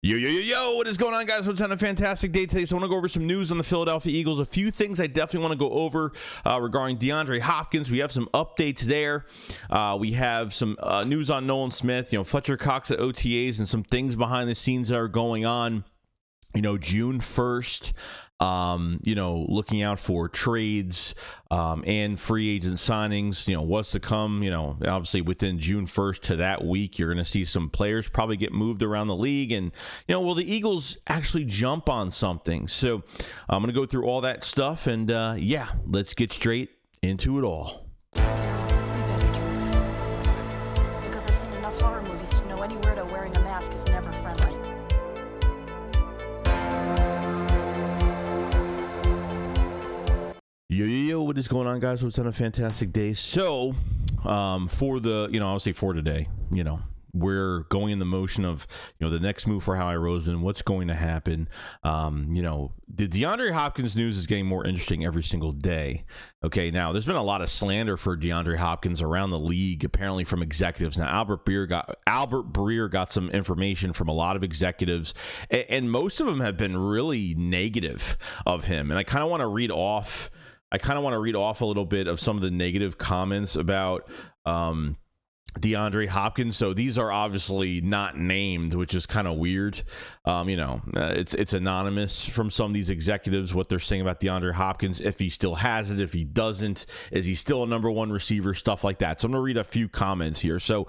Yo, what is going on, guys? What's on a fantastic day today? So I want to go over some news on the Philadelphia Eagles. A few things I definitely want to go over regarding DeAndre Hopkins. We have some updates there. We have some news on Nolan Smith, Fletcher Cox at OTAs, and some things behind the scenes that are going on. June 1st, looking out for trades and free agent signings, what's to come, obviously within June 1st to that week, you're going to see some players probably get moved around the league. And, will the Eagles actually jump on something? So I'm going to go through all that stuff. And, let's get straight into it all. Because I've seen enough horror movies to know any weirdo wearing a mask is never friendly. Yo, what is going on, guys? What's on a fantastic day? So, for the, I'll say for today, we're going in the motion of, the next move for Howie Roseman, what's going to happen. The DeAndre Hopkins news is getting more interesting every single day. Okay, now there's been a lot of slander for DeAndre Hopkins around the league, apparently from executives. Now, Albert Breer got some information from a lot of executives, and most of them have been really negative of him. And I kind of want to read off a little bit of some of the negative comments about DeAndre Hopkins. So these are obviously not named, which is kind of weird. It's anonymous from some of these executives, what they're saying about DeAndre Hopkins, if he still has it, if he doesn't, is he still a number one receiver, stuff like that. So I'm going to read a few comments here. So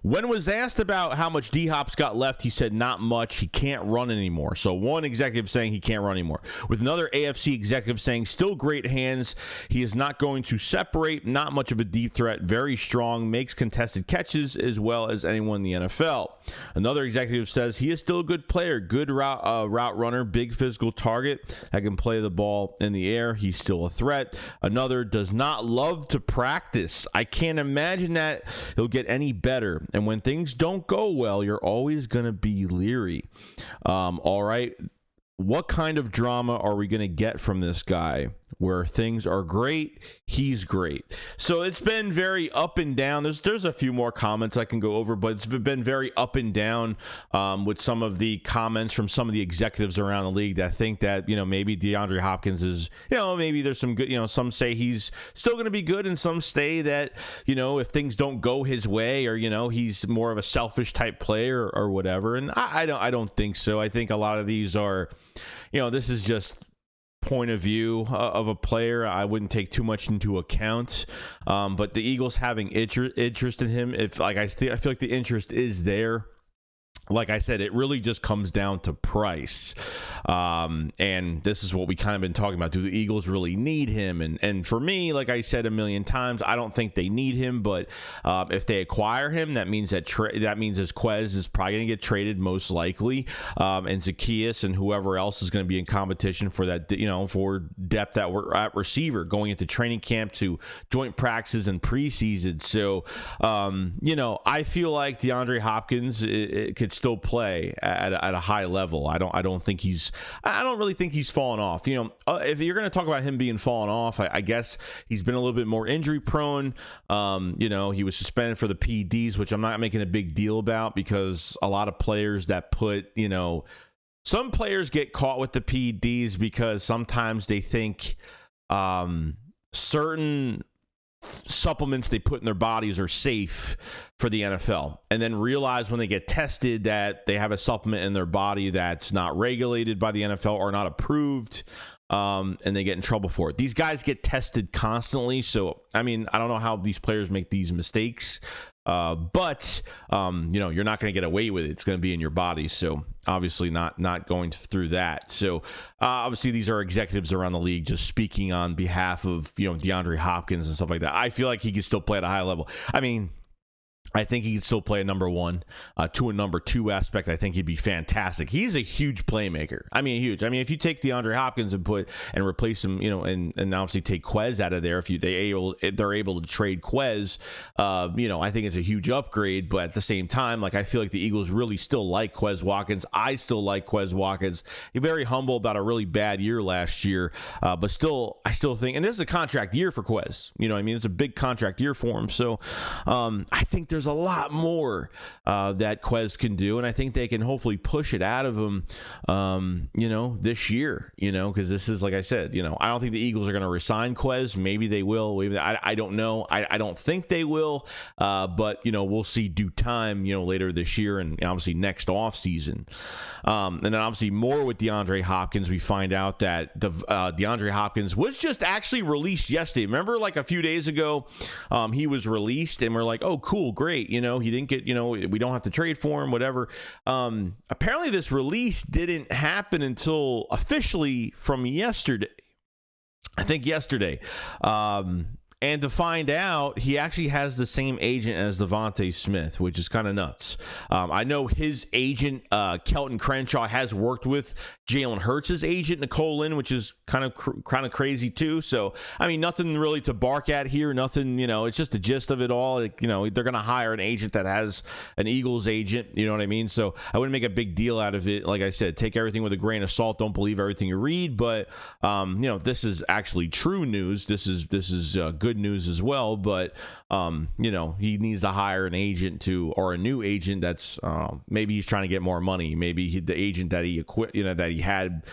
when was asked about how much D-Hop's got left, he said not much. He can't run anymore. So one executive saying he can't run anymore, with another AFC executive saying still great hands. He is not going to separate, not much of a deep threat, very strong, makes contested catches as well as anyone in the NFL. Another executive says he is still a good player, good route runner, big physical target that can play the ball in the air. He's still a threat. Another does not love to practice. I can't imagine that he'll get any better. And when things don't go well, you're always going to be leery. All right. What kind of drama are we going to get from this guy? Where things are great, he's great. So it's been very up and down. There's a few more comments I can go over, but it's been very up and down with some of the comments from some of the executives around the league that think that, maybe DeAndre Hopkins is, maybe there's some good, some say he's still going to be good, and some say that, if things don't go his way, or, he's more of a selfish type player or whatever. And I don't think so. I think a lot of these are, this is just point of view of a player. I wouldn't take too much into account, but the Eagles having interest in him, I feel like the interest is there. Like I said, it really just comes down to price. And this is what we kind of been talking about. Do the Eagles really need him? And for me, like I said a million times, I don't think they need him. But if they acquire him, that means that his Quez is probably going to get traded, most likely. And Zacchaeus and whoever else is going to be in competition for that, for depth at receiver going into training camp to joint practices and preseason. So, I feel like DeAndre Hopkins it could still play at a high level. I don't really think he's fallen off. If you're going to talk about him being fallen off, I guess he's been a little bit more injury prone. He was suspended for the PEDs, which I'm not making a big deal about, because a lot of players that some players get caught with the PEDs because sometimes they think certain supplements they put in their bodies are safe for the NFL, and then realize when they get tested that they have a supplement in their body that's not regulated by the NFL or not approved, and they get in trouble for it. These guys get tested constantly, so I don't know how these players make these mistakes, but you're not going to get away with it. It's going to be in your body, so obviously not going through that. So obviously these are executives around the league just speaking on behalf of DeAndre Hopkins and stuff like that. I feel like he could still play at a high level. I think he could still play a number one to a number two aspect. I think he'd be fantastic. He's a huge playmaker. Huge. If you take DeAndre Hopkins and replace him, and obviously take Quez out of there, if they're able to trade Quez, I think it's a huge upgrade. But at the same time, I feel like the Eagles really still like Quez Watkins. I still like Quez Watkins. He's very humble about a really bad year last year, but still, I still think, and this is a contract year for Quez. It's a big contract year for him. So I think there's there's a lot more that Quez can do, and I think they can hopefully push it out of him, this year, because this is, like I said, I don't think the Eagles are going to resign Quez. Maybe they will. Maybe I don't know. I don't think they will, but we'll see due time, later this year and obviously next offseason. And then obviously more with DeAndre Hopkins. We find out that DeAndre Hopkins was just actually released yesterday. Remember, like a few days ago, he was released and we're like, oh, cool, great. He didn't get, we don't have to trade for him, whatever. Apparently this release didn't happen until officially from yesterday. I think yesterday. And to find out, he actually has the same agent as Devonta Smith, which is kind of nuts. I know his agent, Kelton Crenshaw, has worked with Jalen Hurts' agent, Nicole Lynn, which is kind of crazy too. So, I mean, nothing really to bark at here. Nothing, it's just the gist of it all. They're going to hire an agent that has an Eagles agent. You know what I mean? So I wouldn't make a big deal out of it. Like I said, take everything with a grain of salt. Don't believe everything you read. But, this is actually true news. This is good news as well, but he needs to hire an agent or a new agent that's maybe he's trying to get more money. Maybe the agent that he had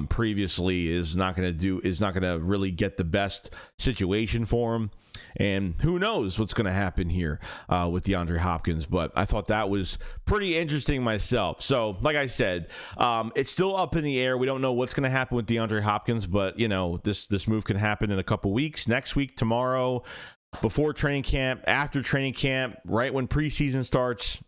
previously is not going to really get the best situation for him. And who knows what's going to happen here with DeAndre Hopkins. But I thought that was pretty interesting myself. So, like I said, it's still up in the air. We don't know what's going to happen with DeAndre Hopkins. But, this move can happen in a couple weeks. Next week, tomorrow, before training camp, after training camp, right when preseason starts.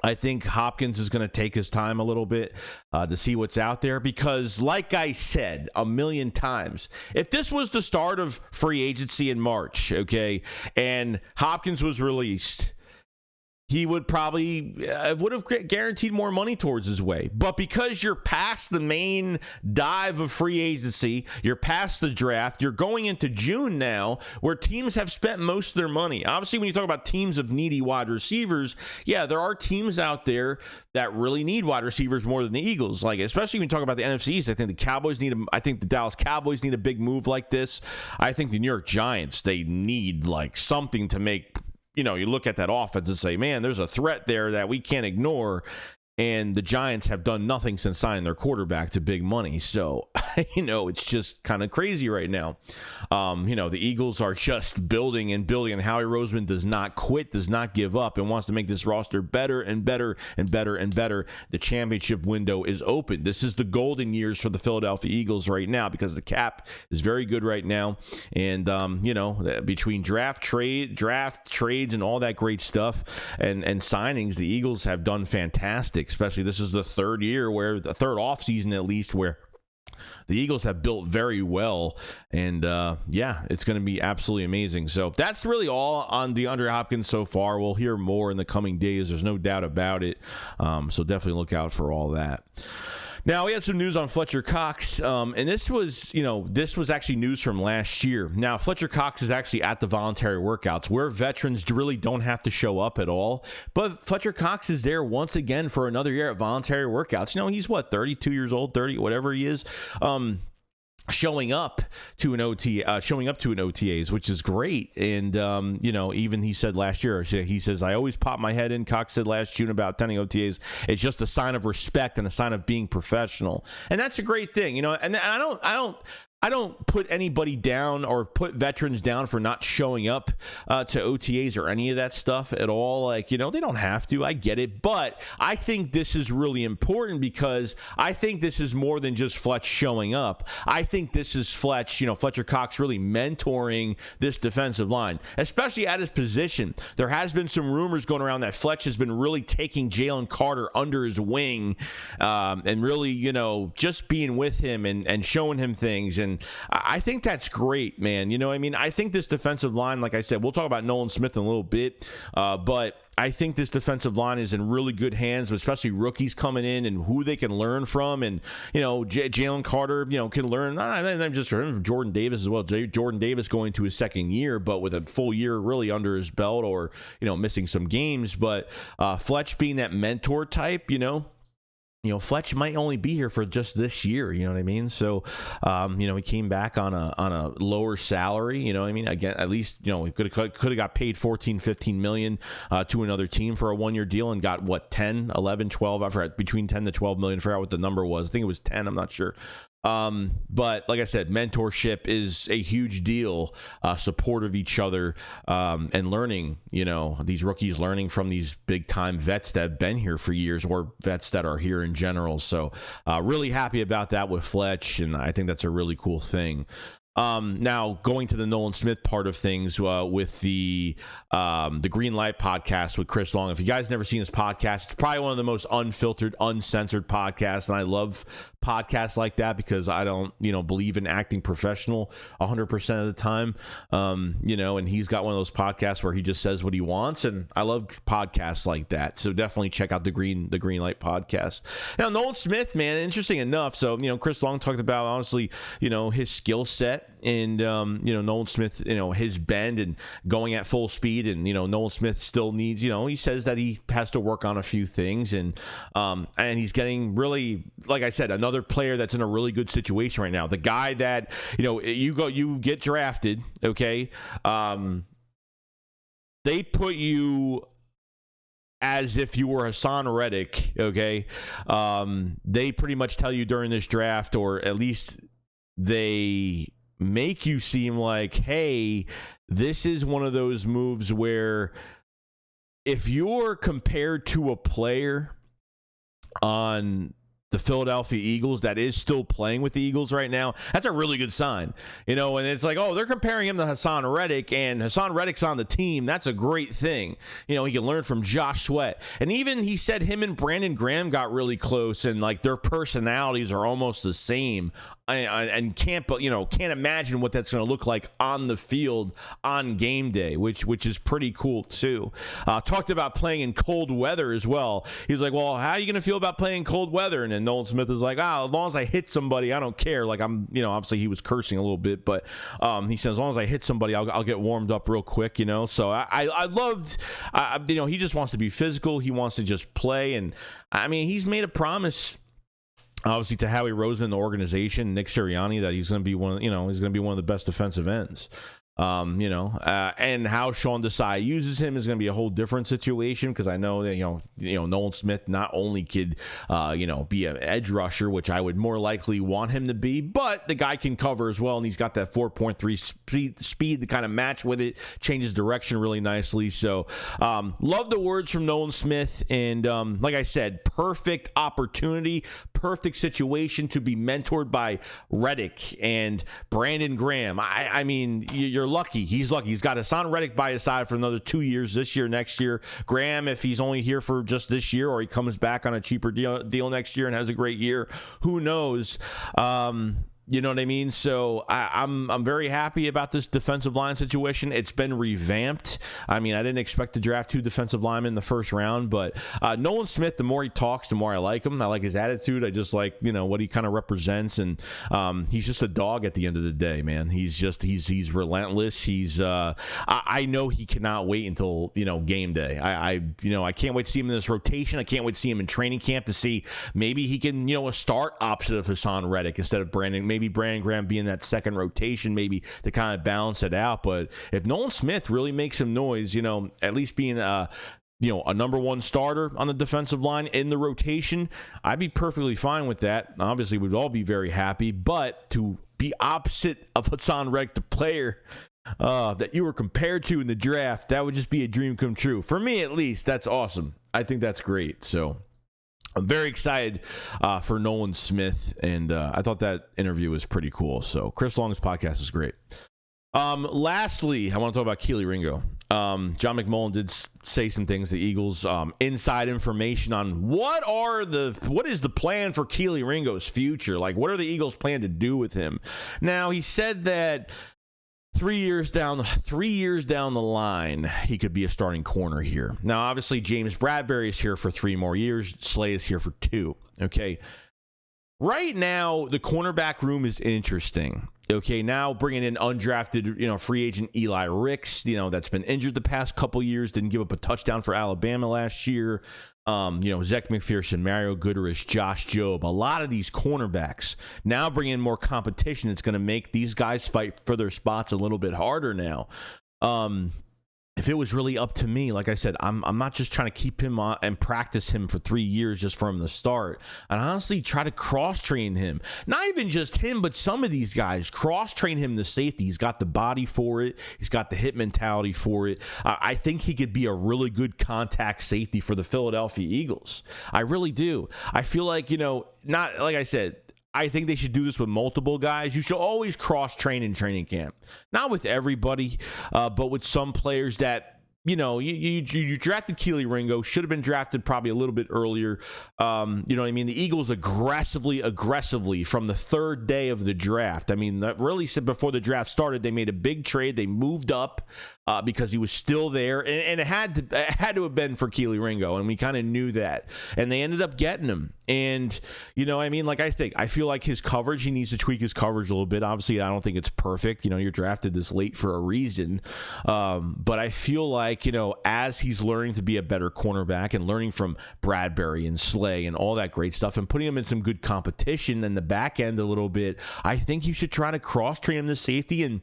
I think Hopkins is going to take his time a little bit to see what's out there because, like I said a million times, if this was the start of free agency in March, okay, and Hopkins was released, he would probably would have guaranteed more money towards his way. But because you're past the main dive of free agency, you're past the draft, you're going into June now where teams have spent most of their money. Obviously, when you talk about teams of needy wide receivers, yeah, there are teams out there that really need wide receivers more than the Eagles. Like, especially when you talk about the NFC East, I think the Dallas Cowboys need a big move like this. I think the New York Giants, they need like something to make, you look at that offense and say, man, there's a threat there that we can't ignore. And the Giants have done nothing since signing their quarterback to big money. So, it's just kind of crazy right now. The Eagles are just building and building. And Howie Roseman does not quit, does not give up, and wants to make this roster better and better and better and better. The championship window is open. This is the golden years for the Philadelphia Eagles right now because the cap is very good right now. And, between draft trades and all that great stuff and signings, the Eagles have done fantastic. Especially this is the third offseason at least where the Eagles have built very well, and it's going to be absolutely amazing. So that's really all on DeAndre Hopkins so far. We'll hear more in the coming days. There's no doubt about it. So definitely look out for all that. Now, we had some news on Fletcher Cox, and this was actually news from last year. Now, Fletcher Cox is actually at the voluntary workouts where veterans really don't have to show up at all. But Fletcher Cox is there once again for another year at voluntary workouts. He's 32 years old, 30, whatever he is. Showing up to an OTAs, which is great. And, even he said last year, he says, I always pop my head in. Cox said last June about attending OTAs. It's just a sign of respect and a sign of being professional. And that's a great thing, and I don't put anybody down or put veterans down for not showing up to OTAs or any of that stuff at all. Like, they don't have to. I get it. But I think this is really important because I think this is more than just Fletch showing up. I think this is Fletcher Cox really mentoring this defensive line, especially at his position. There has been some rumors going around that Fletch has been really taking Jalen Carter under his wing and really, just being with him and showing him things. And I think that's great, man. I think this defensive line, like I said, we'll talk about Nolan Smith in a little bit, but I think this defensive line is in really good hands, especially rookies coming in and who they can learn from. And, Jalen Carter, can learn, not just from Jordan Davis as well. Jordan Davis going to his second year, but with a full year really under his belt or, missing some games. But Fletch being that mentor type, Fletch might only be here for just this year. You know what I mean? So, he came back on a lower salary. You know what I mean? Again, at least, he could have got paid 14, 15 million to another team for a 1-year deal and got 10, 11, 12, I forgot, between 10 to 12 million. I forgot what the number was. I think it was 10. I'm not sure. But like I said, mentorship is a huge deal, support of each other, and learning, these rookies learning from these big time vets that have been here for years or vets that are here in general. So, really happy about that with Fletch. And I think that's a really cool thing. Now going to the Nolan Smith part of things, with the Green Light podcast with Chris Long. If you guys never seen this podcast, it's probably one of the most unfiltered, uncensored podcasts. And I love podcasts like that because I don't, believe in acting professional 100% of the time. And he's got one of those podcasts where he just says what he wants. And I love podcasts like that. So definitely check out the Green Light podcast. Now, Nolan Smith, man, interesting enough. So, Chris Long talked about, honestly, his skill set. And, Nolan Smith, his bend and going at full speed. And, Nolan Smith still needs, he says that he has to work on a few things. And he's getting really, like I said, another player that's in a really good situation right now. The guy that, you get drafted, okay? They put you as if you were Hassan Reddick, okay? They pretty much tell you during this draft, or at least they make you seem like, hey, this is one of those moves where if you're compared to a player on the Philadelphia Eagles that is still playing with the Eagles right now, that's a really good sign. And it's like, oh, they're comparing him to Hassan Reddick, and Hassan Reddick's on the team. That's a great thing. He can learn from Josh Sweat. And even he said him and Brandon Graham got really close, and like their personalities are almost the same. And can't imagine what that's going to look like on the field on game day, which is pretty cool too. Talked about playing in cold weather as well. He's like, well, how are you going to feel about playing in cold weather? And then Nolan Smith is like, as long as I hit somebody, I don't care. Like I'm, obviously he was cursing a little bit, but he said, as long as I hit somebody, I'll get warmed up real quick, So I loved, he just wants to be physical. He wants to just play. And I mean, he's made a promise, obviously, to Howie Roseman, the organization, Nick Sirianni, that he's going to be one of the best defensive ends. And how Sean Desai uses him is going to be a whole different situation, because I know that, Nolan Smith not only could, be an edge rusher, which I would more likely want him to be, but the guy can cover as well. And he's got that 4.3 speed to kind of match with it, changes direction really nicely. So, love the words from Nolan Smith. And, like I said, perfect opportunity, perfect situation to be mentored by Reddick and Brandon Graham. I mean, you're lucky. He's lucky. He's got Hassan Reddick by his side for another 2 years, this year, next year. Graham, if he's only here for just this year, or he comes back on a cheaper deal next year and has a great year, who knows? You know what I mean? So I'm very happy about this defensive line situation. It's been revamped. I mean, I didn't expect to draft 2 defensive linemen in the first round, but Nolan Smith, the more he talks, the more I like him. I like his attitude. I just like, what he kind of represents. And he's just a dog at the end of the day, man. He's relentless. I know he cannot wait until, game day. I can't wait to see him in this rotation. I can't wait to see him in training camp to see maybe he can, a start opposite of Hassan Reddick instead of maybe Brandon Graham being that second rotation, maybe to kind of balance it out. But if Nolan Smith really makes some noise, at least being a number one starter on the defensive line in the rotation, I'd be perfectly fine with that. Obviously, we'd all be very happy. But to be opposite of Hassan Reddick, the player that you were compared to in the draft, that would just be a dream come true. For me, at least, that's awesome. I think that's great. So I'm very excited for Nolan Smith, and I thought that interview was pretty cool. So Chris Long's podcast is great. Lastly, I want to talk about Kelee Ringo. John McMullen did say some things to the Eagles, inside information on what is the plan for Kelee Ringo's future? Like, what are the Eagles plan to do with him? Now, he said that 3 years down the line, he could be a starting corner here. Now, obviously, James Bradbury is here for 3 more years. Slay is here for 2. Okay. right now, the cornerback room is interesting. Okay, now bringing in undrafted, free agent Eli Ricks, that's been injured the past couple years, didn't give up a touchdown for Alabama last year. Zach McPherson, Mario Goodrich, Josh Jobe, a lot of these cornerbacks. Now bringing in more competition, it's going to make these guys fight for their spots a little bit harder now. If it was really up to me, like I said, I'm not just trying to keep him on and practice him for 3 years just for him to start. And honestly, try to cross-train him. Not even just him, but some of these guys. Cross-train him to safety. He's got the body for it. He's got the hit mentality for it. I think he could be a really good contact safety for the Philadelphia Eagles. I really do. I feel like, not like I said, I think they should do this with multiple guys. You should always cross-train in training camp. Not with everybody, but with some players that, you drafted Kelee Ringo, should have been drafted probably a little bit earlier. You know what I mean? The Eagles aggressively from the third day of the draft. I mean, that really said before the draft started, they made a big trade. They moved up because he was still there, and it had to have been for Kelee Ringo, and we kind of knew that. And they ended up getting him. And, I feel like his coverage, he needs to tweak his coverage a little bit. Obviously, I don't think it's perfect. You're drafted this late for a reason. But I feel like, as he's learning to be a better cornerback and learning from Bradbury and Slay and all that great stuff and putting him in some good competition in the back end a little bit, I think you should try to cross-train him to safety and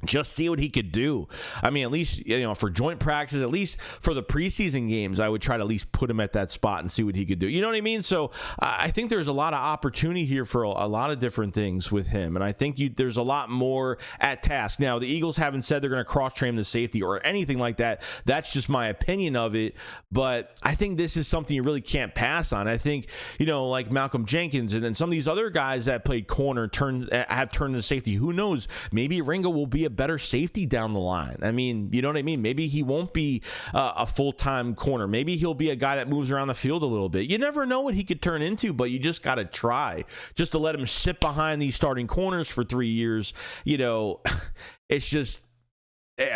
just see what he could do. I mean, at least, for joint practices, at least for the preseason games, I would try to at least put him at that spot and see what he could do. You know what I mean? So I think there's a lot of opportunity here for a lot of different things with him. And I think there's a lot more at task. Now, the Eagles haven't said they're going to cross-train the safety or anything like that. That's just my opinion of it. But I think this is something you really can't pass on. I think, like Malcolm Jenkins and then some of these other guys that played corner have turned into safety. Who knows? Maybe Ringo will be a better safety down the line. I mean, you know what I mean? Maybe he won't be a full-time corner. Maybe he'll be a guy that moves around the field a little bit. You never know what he could turn into, but you just got to try. Just to let him sit behind these starting corners for 3 years, it's just,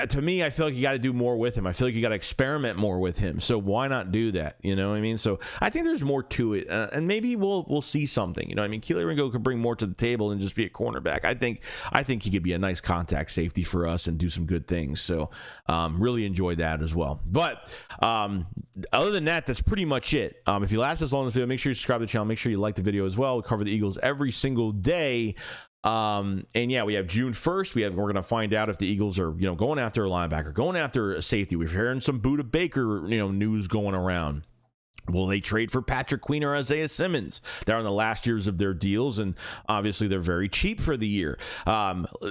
to me, I feel like you got to do more with him. I feel like you got to experiment more with him. So why not do that? You know what I mean? So I think there's more to it, and maybe we'll see something. You know what I mean? Kelee Ringo could bring more to the table than just be a cornerback. I think he could be a nice contact safety for us and do some good things. So really enjoyed that as well. But other than that, that's pretty much it. If you last this long in this video, make sure you subscribe to the channel. Make sure you like the video as well. We cover the Eagles every single day. And yeah, we have June 1st. We're going to find out if the Eagles are, going after a linebacker, going after a safety. We're hearing some Buda Baker, news going around. Will they trade for Patrick Queen or Isaiah Simmons? They're on the last years of their deals, and obviously they're very cheap for the year.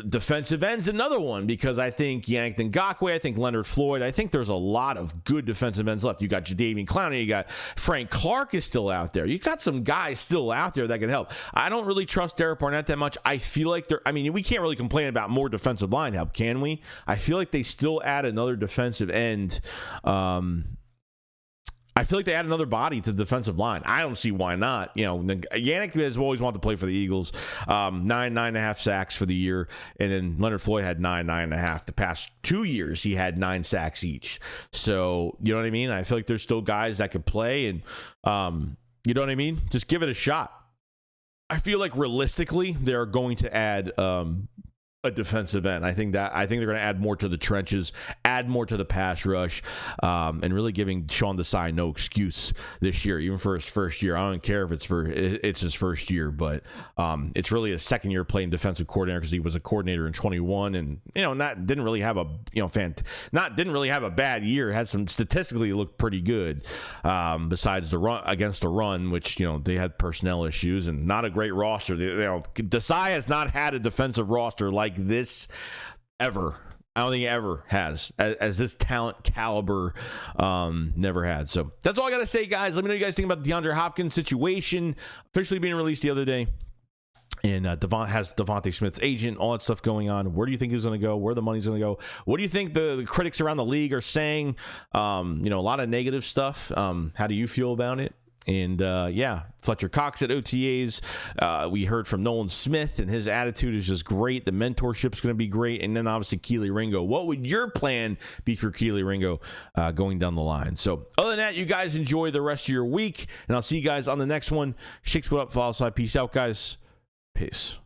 Defensive end's another one, because I think Yannick Ngakoue, I think Leonard Floyd, I think there's a lot of good defensive ends left. You got Jadeveon Clowney, you got Frank Clark is still out there. You got some guys still out there that can help. I don't really trust Derek Barnett that much. I feel like we can't really complain about more defensive line help, can we? I feel like they still add another defensive end. I feel like they add another body to the defensive line. I don't see why not. Yannick has always wanted to play for the Eagles. 9.5 sacks for the year. And then Leonard Floyd had 9.5. The past 2 years, he had 9 sacks each. So, you know what I mean? I feel like there's still guys that could play. And, you know what I mean? Just give it a shot. I feel like realistically, they're going to add a defensive end. I think they're going to add more to the trenches, add more to the pass rush, and really giving Sean Desai no excuse this year, even for his first year. I don't care if it's his first year, but it's really a second year playing defensive coordinator, because he was a coordinator in 21, and didn't really have a bad year. Had some statistically looked pretty good, besides the run against the run, which they had personnel issues and not a great roster. Desai has not had a defensive roster like this ever. I don't think it ever has, as this talent caliber never had. So that's all I got to say, guys. Let me know what you guys think about the DeAndre Hopkins situation officially being released the other day. And has Devonta Smith's agent, all that stuff going on. Where do you think he's going to go? Where the money's going to go? What do you think the critics around the league are saying? A lot of negative stuff. How do you feel about it? And Fletcher Cox at OTAs. We heard from Nolan Smith, and his attitude is just great. The mentorship's going to be great. And then obviously Kelee Ringo. What would your plan be for Kelee Ringo going down the line? So other than that, you guys enjoy the rest of your week, and I'll see you guys on the next one. Shake Squad up, follow side. Peace out, guys. Peace.